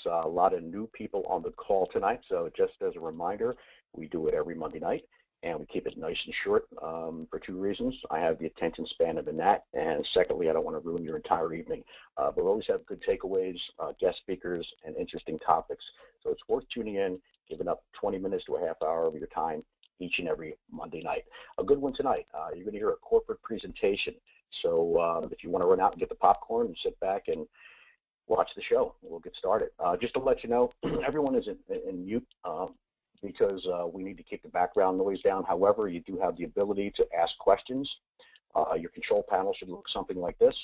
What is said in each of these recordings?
A lot of new people on the call tonight, so just as a reminder, we do it every Monday night, and we keep it nice and short for two reasons. I have the attention span of a gnat, and secondly, I don't want to ruin your entire evening. But we always have good takeaways, guest speakers, and interesting topics. So it's worth tuning in, giving up 20 minutes to a half hour of your time each and every Monday night. A good one tonight. You're going to hear a corporate presentation. So if you want to run out and get the popcorn and sit back and watch the show, we'll get started. Just to let you know, everyone is in mute because we need to keep the background noise down. However, you do have the ability to ask questions. Your control panel should look something like this.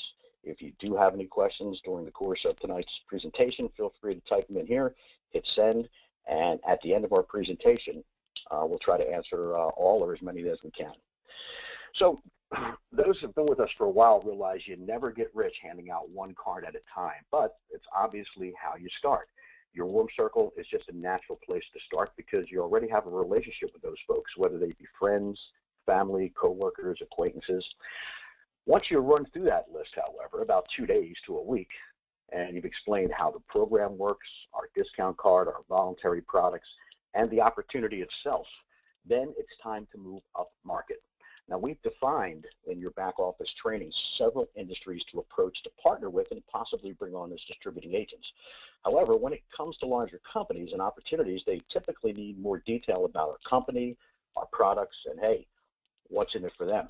If you do have any questions during the course of tonight's presentation, feel free to type them in here, hit send, and at the end of our presentation, we'll try to answer all or as many as we can. So those who have been with us for a while realize you never get rich handing out one card at a time, but it's obviously how you start. Your warm circle is just a natural place to start because you already have a relationship with those folks, whether they be friends, family, coworkers, acquaintances. Once you run through that list, however, about 2 days to a week, and you've explained how the program works, our discount card, our voluntary products, and the opportunity itself, then it's time to move up market. Now, we've defined in your back office training several industries to approach, to partner with, and possibly bring on as distributing agents. However, when it comes to larger companies and opportunities, they typically need more detail about our company, our products, and hey, what's in it for them.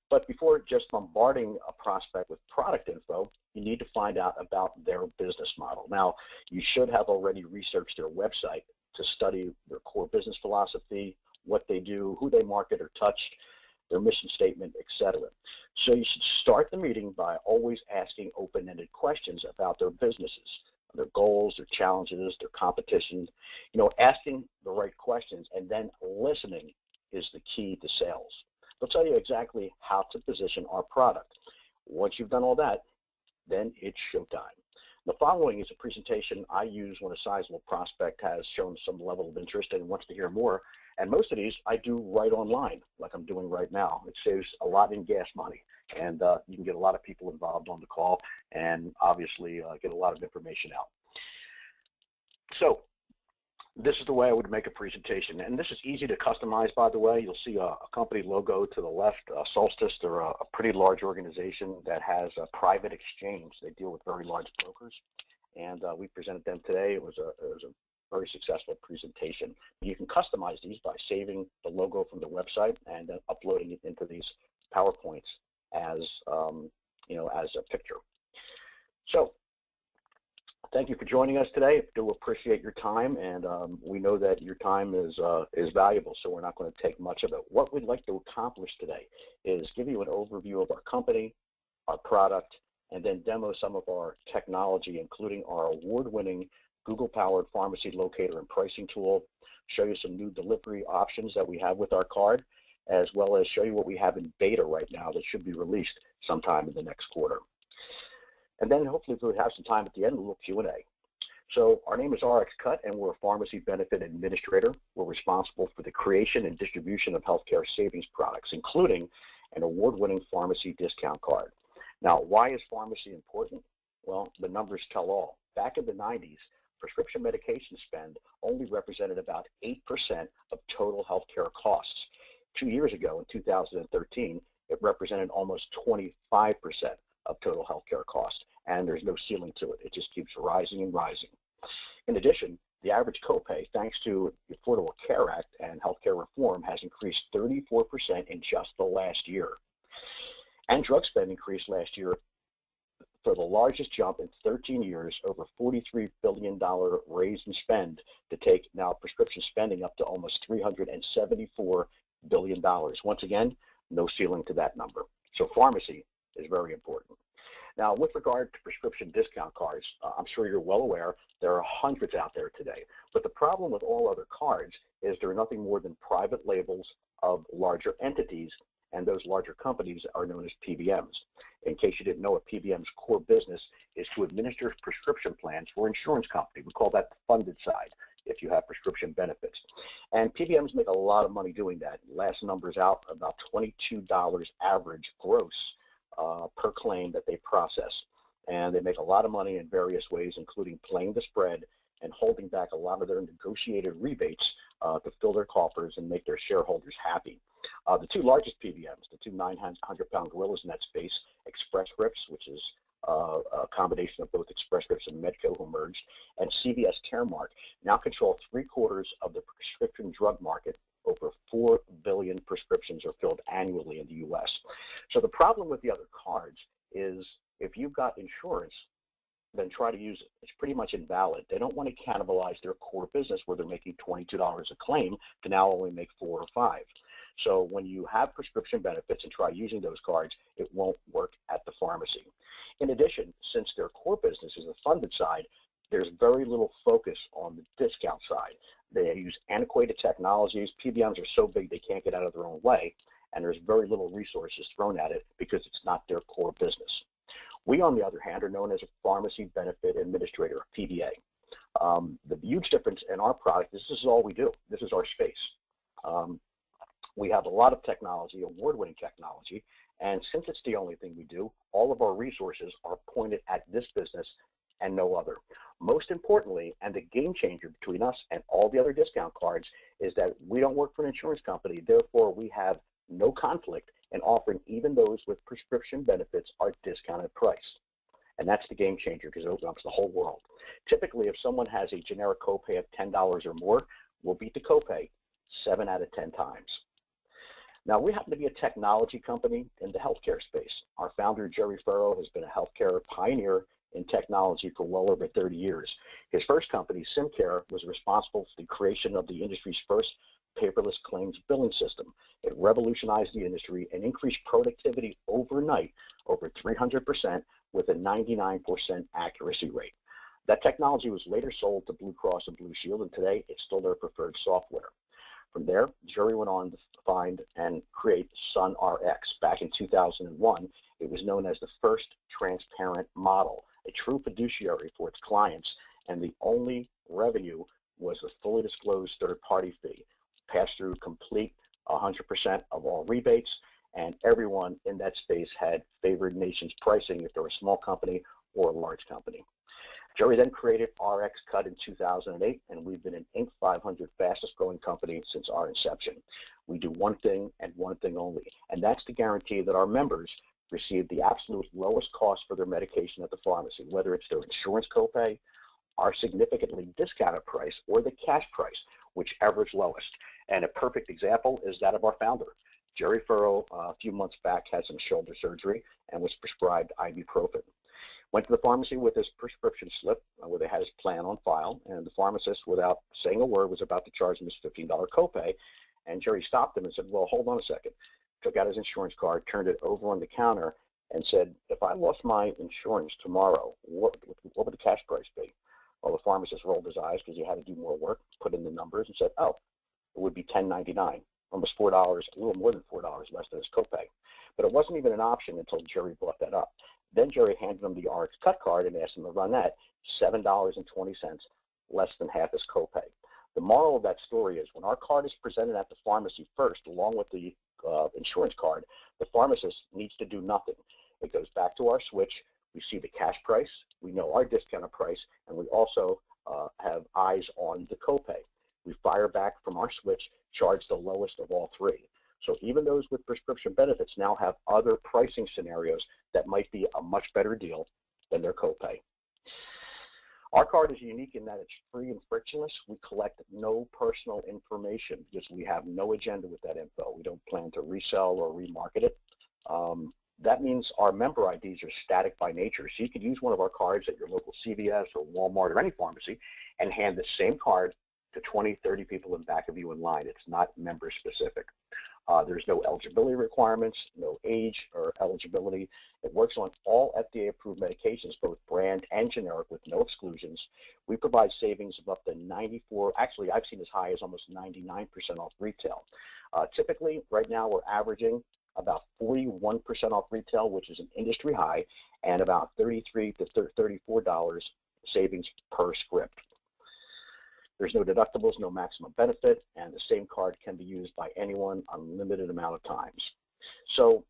But before just bombarding a prospect with product info, you need to find out about their business model. Now, you should have already researched their website to study their core business philosophy, what they do, who they market or touch, their mission statement, etc. So you should start the meeting by always asking open-ended questions about their businesses, their goals, their challenges, their competition. You know, asking the right questions and then listening is the key to sales. They'll tell you exactly how to position our product. Once you've done all that, then it's showtime. The following is a presentation I use when a sizable prospect has shown some level of interest and wants to hear more. And most of these I do right online, like I'm doing right now. It saves a lot in gas money, and you can get a lot of people involved on the call and obviously get a lot of information out. So this is the way I would make a presentation, and this is easy to customize, by the way. You'll see a company logo to the left. Solstice, they're a pretty large organization that has a private exchange. They deal with very large brokers, and we presented them today. It was a very successful presentation. You can customize these by saving the logo from the website and then uploading it into these PowerPoints as you know, as a picture. So thank you for joining us today. I do appreciate your time, and we know that your time is valuable, so we're not going to take much of it. What we'd like to accomplish today is give you an overview of our company, our product, and then demo some of our technology, including our award-winning Google-powered pharmacy locator and pricing tool, show you some new delivery options that we have with our card, as well as show you what we have in beta right now that should be released sometime in the next quarter. And then hopefully we'll have some time at the end, a little Q&A. So our name is RxCut, and we're a pharmacy benefit administrator. We're responsible for the creation and distribution of healthcare savings products, including an award-winning pharmacy discount card. Now, why is pharmacy important? Well, the numbers tell all. Back in the 90s, prescription medication spend only represented about 8% of total healthcare costs. 2 years ago, in 2013, it represented almost 25% of total healthcare costs, and there's no ceiling to it. It just keeps rising and rising. In addition, the average copay, thanks to the Affordable Care Act and healthcare reform, has increased 34% in just the last year. And drug spend increased last year for the largest jump in 13 years, over $43 billion raise in spend to take now prescription spending up to almost $374 billion. Once again, no ceiling to that number. So pharmacy is very important. Now, with regard to prescription discount cards, I'm sure you're well aware there are hundreds out there today. But the problem with all other cards is they're nothing more than private labels of larger entities, and those larger companies are known as PBMs. In case you didn't know, a PBM's core business is to administer prescription plans for insurance companies. We call that the funded side if you have prescription benefits. And PBMs make a lot of money doing that. Last numbers out, about $22 average gross per claim that they process. and they make a lot of money in various ways, including playing the spread and holding back a lot of their negotiated rebates to fill their coffers and make their shareholders happy. The two largest PBMs, the two 900-pound gorillas in that space, Express Scripts, which is a combination of both Express Scripts and Medco who merged, and CVS Caremark, now control 3/4 of the prescription drug market. Over 4 billion prescriptions are filled annually in the U.S. So the problem with the other cards is if you've got insurance, then try to use it. It's pretty much invalid. They don't want to cannibalize their core business where they're making $22 a claim to now only make $4 or $5. So when you have prescription benefits and try using those cards, it won't work at the pharmacy. In addition, since their core business is the funded side, there's very little focus on the discount side. They use antiquated technologies. PBMs are so big they can't get out of their own way, and there's very little resources thrown at it because it's not their core business. We, on the other hand, are known as a Pharmacy Benefit Administrator, PBA. The huge difference in our product is this is all we do. This is our space. We have a lot of technology, award-winning technology, and since it's the only thing we do, all of our resources are pointed at this business and no other. Most importantly, and the game changer between us and all the other discount cards, is that we don't work for an insurance company. Therefore, we have no conflict in offering even those with prescription benefits our discounted price. And that's the game changer because it opens up to the whole world. Typically, if someone has a generic copay of $10 or more, we'll beat the copay 7 out of 10 times. Now, we happen to be a technology company in the healthcare space. Our founder, Jerry Furrow, has been a healthcare pioneer in technology for well over 30 years. His first company, SimCare, was responsible for the creation of the industry's first paperless claims billing system. It revolutionized the industry and increased productivity overnight over 300% with a 99% accuracy rate. That technology was later sold to Blue Cross and Blue Shield, and today it's still their preferred software. From there, Jerry went on to find and create SunRx. Back in 2001, it was known as the first transparent model, a true fiduciary for its clients, and the only revenue was a fully disclosed third-party fee, passed through complete 100% of all rebates, and everyone in that space had favored nation's pricing if they're a small company or a large company. Jerry then created RxCut in 2008, and we've been an Inc. 500 fastest growing company since our inception. We do one thing and one thing only, and that's to guarantee that our members receive the absolute lowest cost for their medication at the pharmacy, whether it's their insurance copay, our significantly discounted price, or the cash price, whichever is lowest. And a perfect example is that of our founder. Jerry Furrow, a few months back, had some shoulder surgery and was prescribed ibuprofen. Went to the pharmacy with his prescription slip where they had his plan on file, and the pharmacist, without saying a word, was about to charge him his $15 copay. And Jerry stopped him and said, well, hold on a second. Took out his insurance card, turned it over on the counter, and said, if I lost my insurance tomorrow, what would the cash price be? Well, the pharmacist rolled his eyes because he had to do more work, put in the numbers, and said, oh, it would be $10.99, almost $4, a little more than $4 less than his copay. But it wasn't even an option until Jerry brought that up. Then Jerry handed him the RxCut card and asked him to run that, $7.20, less than half his copay. The moral of that story is when our card is presented at the pharmacy first, along with the insurance card, the pharmacist needs to do nothing. It goes back to our switch. We see the cash price, we know our discounted price, and we also have eyes on the copay. We fire back from our switch, charge the lowest of all three. So even those with prescription benefits now have other pricing scenarios that might be a much better deal than their copay. Our card is unique in that it's free and frictionless. We collect no personal information because we have no agenda with that info. We don't plan to resell or remarket it. That means our member IDs are static by nature. So you could use one of our cards at your local CVS or Walmart or any pharmacy and hand the same card to 20, 30 people in back of you in line. It's not member specific. There's no eligibility requirements, no age or eligibility. It works on all FDA-approved medications, both brand and generic, with no exclusions. We provide savings of up to 94, actually I've seen as high as almost 99% off retail. Typically, right now we're averaging about 41% off retail, which is an industry high, and about $33 to $34 savings per script. There's no deductibles, no maximum benefit, and the same card can be used by anyone an unlimited amount of times. So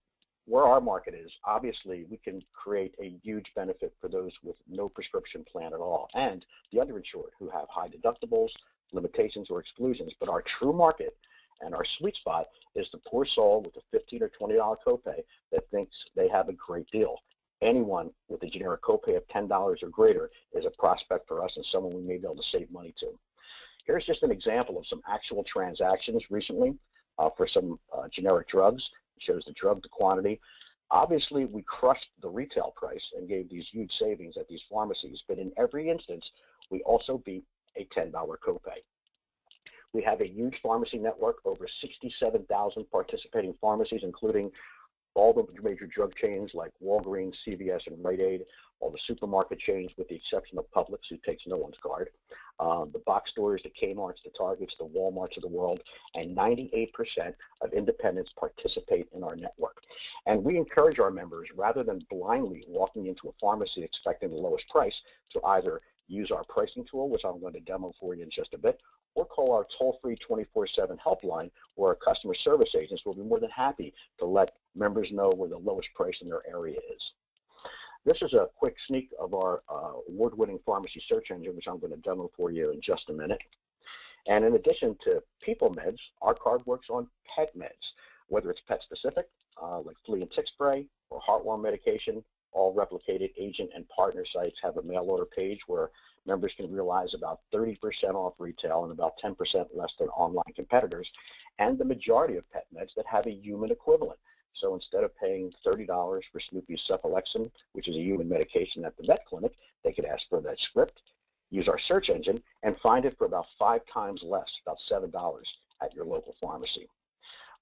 where our market is, obviously we can create a huge benefit for those with no prescription plan at all and the underinsured who have high deductibles, limitations, or exclusions. But our true market and our sweet spot is the poor soul with a $15 or $20 copay that thinks they have a great deal. Anyone with a generic copay of $10 or greater is a prospect for us and someone we may be able to save money to. Here's just an example of some actual transactions recently for some generic drugs. It shows the drug, the quantity. Obviously, we crushed the retail price and gave these huge savings at these pharmacies, but in every instance, we also beat a $10 copay. We have a huge pharmacy network, over 67,000 participating pharmacies, including all the major drug chains like Walgreens, CVS, and Rite Aid, all the supermarket chains with the exception of Publix, who takes no one's card, the box stores, the Kmarts, the Targets, the Walmarts of the world, and 98% of independents participate in our network. And we encourage our members, rather than blindly walking into a pharmacy expecting the lowest price, to either use our pricing tool, which I'm going to demo for you in just a bit, or call our toll-free 24/7 helpline, where our customer service agents will be more than happy to let members know where the lowest price in their area is. This is a quick sneak of our award-winning pharmacy search engine, which I'm going to demo for you in just a minute. And in addition to people meds, our card works on pet meds, whether it's pet-specific, like flea and tick spray, or heartworm medication. All replicated agent and partner sites have a mail order page where members can realize about 30% off retail and about 10% less than online competitors, and the majority of pet meds that have a human equivalent. So instead of paying $30 for Snoopy's cephalexin, which is a human medication at the vet clinic, they could ask for that script, use our search engine, and find it for about 5 times less, about $7 at your local pharmacy.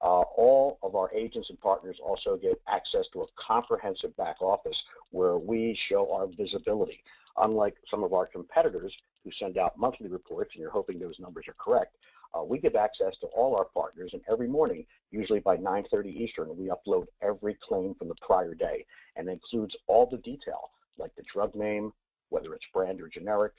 All of our agents and partners also get access to a comprehensive back office where we show our visibility. Unlike some of our competitors who send out monthly reports, and you're hoping those numbers are correct, we give access to all our partners, and every morning, usually by 9:30 Eastern, we upload every claim from the prior day, and it includes all the detail, like the drug name, whether it's brand or generic,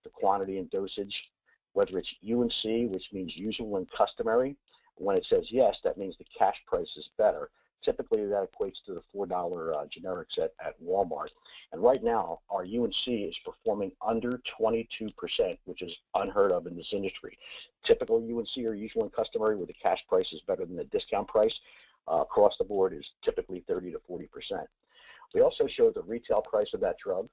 the quantity and dosage, whether it's UNC, which means usual and customary. When it says yes, that means the cash price is better. Typically, that equates to the $4 generics at Walmart. And right now, our UNC is performing under 22%, which is unheard of in this industry. Typical UNC or usual and customary, where the cash price is better than the discount price, across the board is typically 30 to 40%. We also show the retail price of that drug,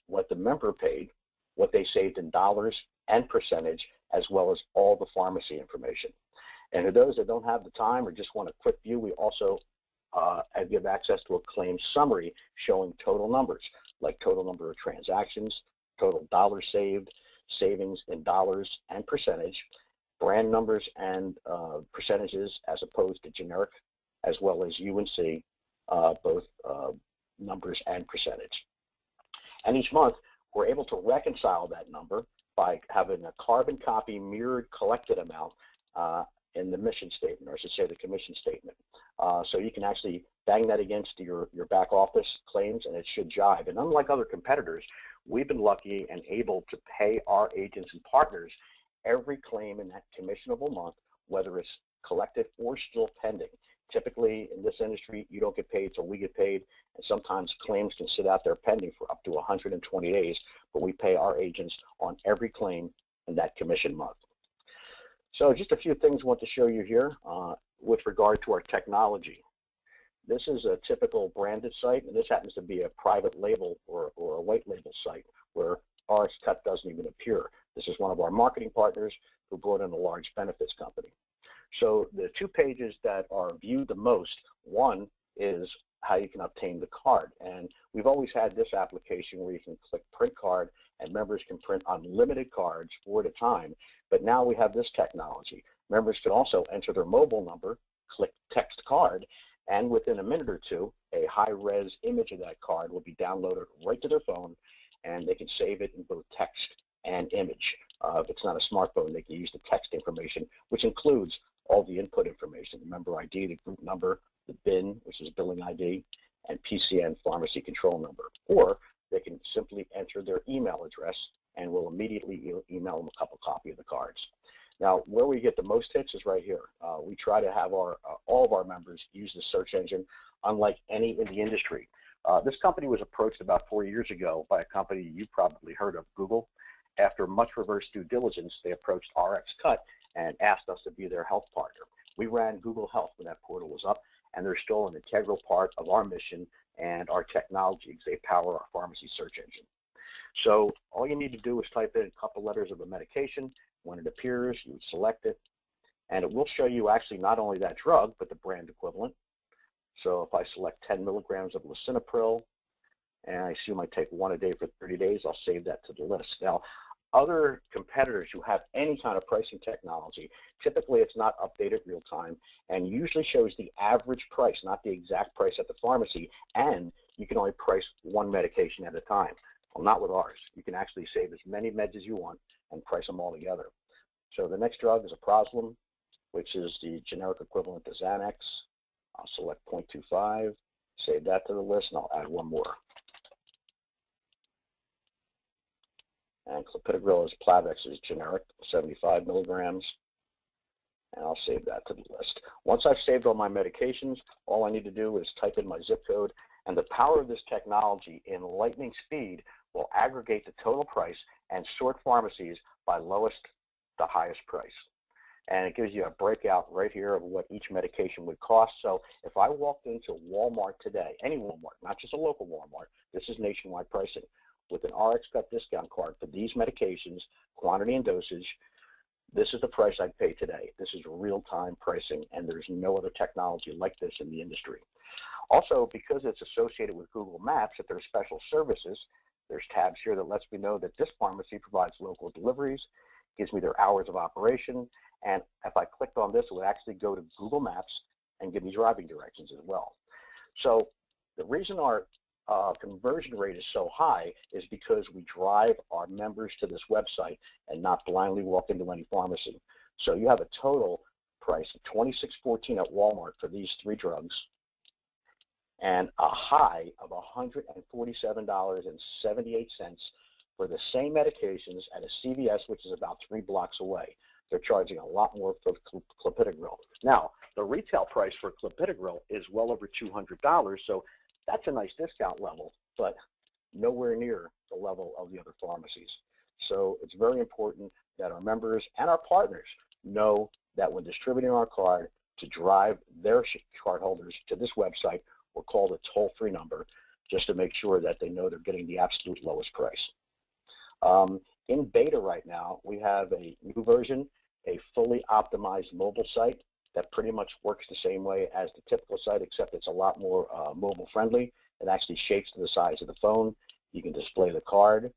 what the member paid, what they saved in dollars and percentage, as well as all the pharmacy information. And for those that don't have the time or just want a quick view, we also give access to a claim summary showing total numbers, like total number of transactions, total dollars saved, savings in dollars and percentage, brand numbers and percentages as opposed to generic, as well as UNC, both numbers and percentage. And each month, we're able to reconcile that number by having a carbon copy mirrored collected amount in the mission statement, or I should say the commission statement. So you can actually bang that against your back office claims, and it should jive. And unlike other competitors, we've been lucky and able to pay our agents and partners every claim in that commissionable month, whether it's collected or still pending. Typically, in this industry, you don't get paid till we get paid, and sometimes claims can sit out there pending for up to 120 days, but we pay our agents on every claim in that commission month. So just a few things I want to show you here with regard to our technology. This is a typical branded site, and this happens to be a private label or a white label site where RxCut doesn't even appear. This is one of our marketing partners who brought in a large benefits company. So the 2 pages that are viewed the most, one is how you can obtain the card. And we've always had this application where you can click print card and members can print unlimited cards 4 at a time. But now we have this technology. Members can also enter their mobile number, click text card, and within a minute or two, a high-res image of that card will be downloaded right to their phone, and they can save it in both text and image. If it's not a smartphone, they can use the text information, which includes all the input information, the member ID, the group number, the BIN, which is billing ID, and PCN, pharmacy control number. Or they can simply enter their email address, and we'll immediately email them a couple copy of the cards. Now, where we get the most hits is right here. We try to have all of our members use the search engine, unlike any in the industry. This company was approached about 4 years ago by a company you probably heard of, Google. After much reverse due diligence, they approached RxCut and asked us to be their health partner. We ran Google Health when that portal was up, and they're still an integral part of our mission and our technology because they power our pharmacy search engine. So all you need to do is type in a couple letters of a medication. When it appears, you would select it, and it will show you actually not only that drug, but the brand equivalent. So if I select 10 milligrams of lisinopril, and I assume I take one a day for 30 days, I'll save that to the list. Now, other competitors who have any kind of pricing technology, typically it's not updated real time and usually shows the average price, not the exact price at the pharmacy, and you can only price one medication at a time. Well, not with ours. You can actually save as many meds as you want and price them all together. So the next drug is aprazolam, which is the generic equivalent to Xanax. I'll select 0.25, save that to the list, and I'll add one more. And clopidogrel is Plavix is generic, 75 milligrams, and I'll save that to the list. Once I've saved all my medications, all I need to do is type in my zip code, and the power of this technology in lightning speed will aggregate the total price and sort pharmacies by lowest to highest price. And it gives you a breakout right here of what each medication would cost. So if I walked into Walmart today, any Walmart, not just a local Walmart, this is nationwide pricing, with an RxCut discount card for these medications, quantity and dosage, this is the price I'd pay today. This is real-time pricing, and there's no other technology like this in the industry. Also, because it's associated with Google Maps, if there's special services, there's tabs here that lets me know that this pharmacy provides local deliveries, gives me their hours of operation, and if I clicked on this, it would actually go to Google Maps and give me driving directions as well. So the reason our conversion rate is so high is because we drive our members to this website and not blindly walk into any pharmacy. So you have a total price of $26.14 at Walmart for these three drugs and a high of $147.78 for the same medications at a CVS, which is about 3 blocks away. They're charging a lot more for clopidogrel. Now, the retail price for clopidogrel is well over $200, so that's a nice discount level, but nowhere near the level of the other pharmacies. So it's very important that our members and our partners know that when distributing our card to drive their cardholders to this website or call the toll-free number just to make sure that they know they're getting the absolute lowest price. In beta right now, we have a new version, a fully optimized mobile site that pretty much works the same way as the typical site, except it's a lot more mobile friendly. It actually shapes to the size of the phone. You can display the card.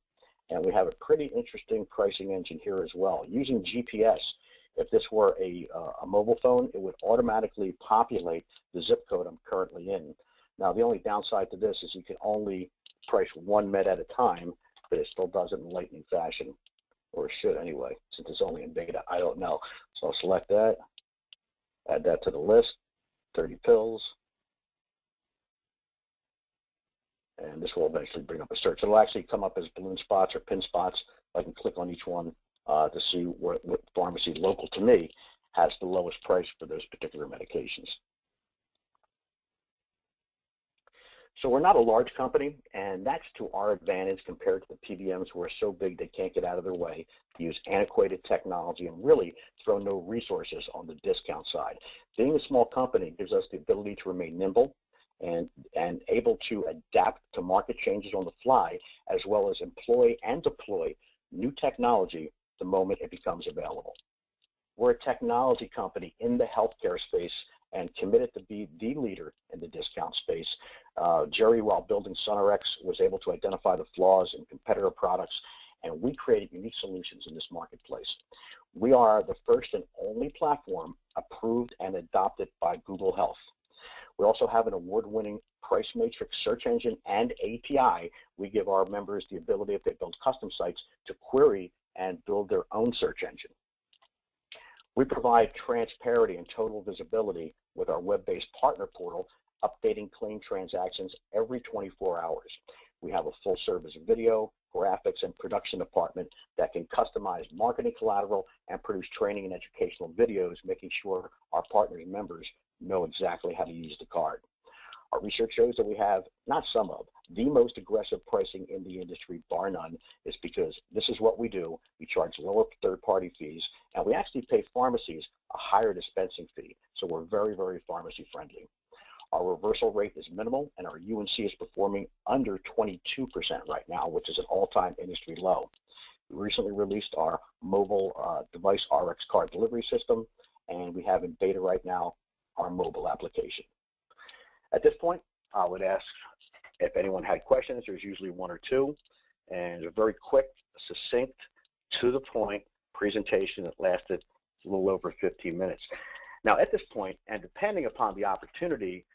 And we have a pretty interesting pricing engine here as well. Using GPS, if this were a mobile phone, it would automatically populate the zip code I'm currently in. Now, the only downside to this is you can only price one med at a time, but it still does it in lightning fashion, or it should anyway, since it's only in beta. I don't know. So I'll select that. Add that to the list, 30 pills, and this will eventually bring up a search. It'll actually come up as balloon spots or pin spots. I can click on each one to see what pharmacy local to me has the lowest price for those particular medications. So we're not a large company, and that's to our advantage compared to the PBMs who are so big they can't get out of their way, use antiquated technology, and really throw no resources on the discount side. Being a small company gives us the ability to remain nimble and able to adapt to market changes on the fly, as well as employ and deploy new technology the moment it becomes available. We're a technology company in the healthcare space and committed to be the leader in the discount space. Jerry, while building SunRx, was able to identify the flaws in competitor products, and we created unique solutions in this marketplace. We are the first and only platform approved and adopted by Google Health. We also have an award-winning price matrix search engine and API. We give our members the ability, if they build custom sites, to query and build their own search engine. We provide transparency and total visibility with our web-based partner portal, updating claim transactions every 24 hours. We have a full-service video, graphics, and production department that can customize marketing collateral and produce training and educational videos, making sure our partners and members know exactly how to use the card. Our research shows that we have, not some of, the most aggressive pricing in the industry, bar none, is because this is what we do. We charge lower third-party fees, and we actually pay pharmacies a higher dispensing fee, so we're very, very pharmacy friendly. Our reversal rate is minimal, and our UNC is performing under 22% right now, which is an all-time industry low. We recently released our mobile device RxCut delivery system, and we have in beta right now our mobile application. At this point, I would ask if anyone had questions. There's usually one or two, and a very quick, succinct, to the point presentation that lasted a little over 15 minutes. Now, at this point, and depending upon the opportunity,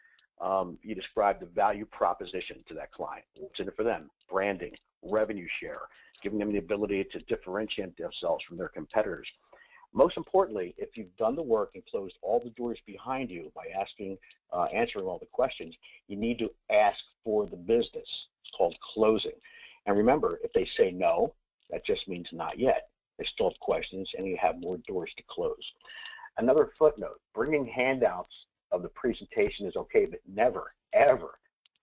you describe the value proposition to that client. What's in it for them? Branding, revenue share, giving them the ability to differentiate themselves from their competitors. Most importantly, if you've done the work and closed all the doors behind you by answering all the questions, you need to ask for the business. It's called closing. And remember, if they say no, that just means not yet. They still have questions, and you have more doors to close. Another footnote, bringing handouts of the presentation is okay, but never, ever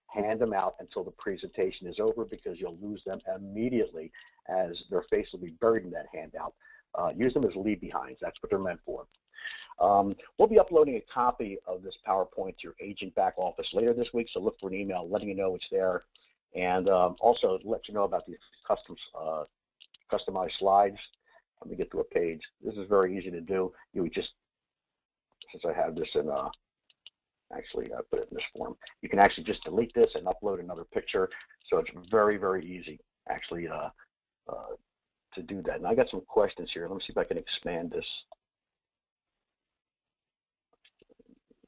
hand them out until the presentation is over, because you'll lose them immediately as their face will be buried in that handout. Use them as leave behinds. That's what they're meant for. We'll be uploading a copy of this PowerPoint to your agent back office later this week, so look for an email letting you know it's there, and also let you know about these customized slides. Let me get to a page. This is very easy to do. You would just, since I have this in, actually I put it in this form, you can actually just delete this and upload another picture, so it's very, very easy actually to do that. And I got some questions here. Let me see if I can expand this.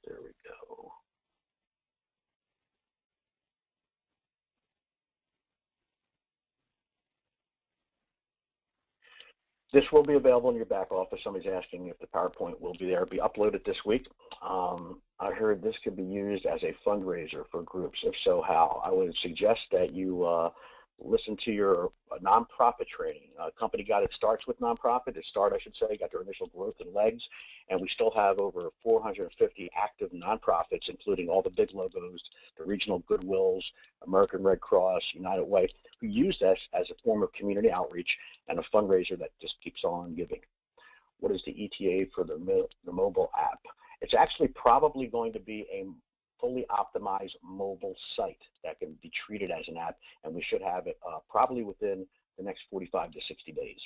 There we go. This will be available in your back office. Somebody's asking if the PowerPoint will be there. It'll be uploaded this week. I heard this could be used as a fundraiser for groups. If so, how? I would suggest that you listen to your nonprofit training. Company got its starts with nonprofit. Its start, I should say, got their initial growth and legs, and we still have over 450 active nonprofits, including all the big logos, the regional Goodwills, American Red Cross, United Way, who use this as a form of community outreach and a fundraiser that just keeps on giving. What is the ETA for the mobile app? It's actually probably going to be a fully optimized mobile site that can be treated as an app, and we should have it probably within the next 45 to 60 days.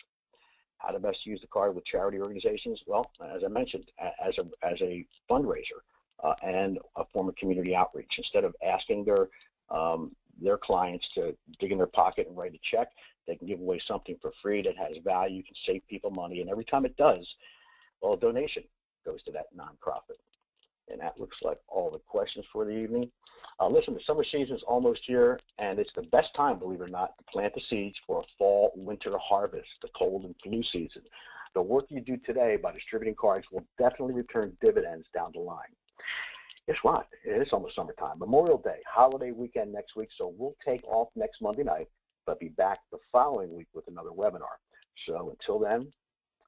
How to best use the card with charity organizations? Well, as I mentioned, as a fundraiser and a form of community outreach. Instead of asking their clients to dig in their pocket and write a check, they can give away something for free that has value, can save people money, and every time it does, well, a donation goes to that nonprofit. And that looks like all the questions for the evening. Listen, the summer season is almost here, and it's the best time, believe it or not, to plant the seeds for a fall-winter harvest, the cold and flu season. The work you do today by distributing cards will definitely return dividends down the line. Guess what? It's almost summertime. Memorial Day, holiday weekend next week, so we'll take off next Monday night, but be back the following week with another webinar. So until then,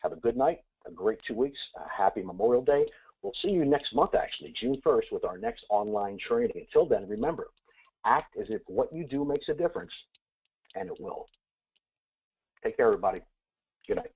have a good night, a great 2 weeks, a happy Memorial Day. We'll see you next month, actually, June 1st, with our next online training. Until then, remember, act as if what you do makes a difference, and it will. Take care, everybody. Good night.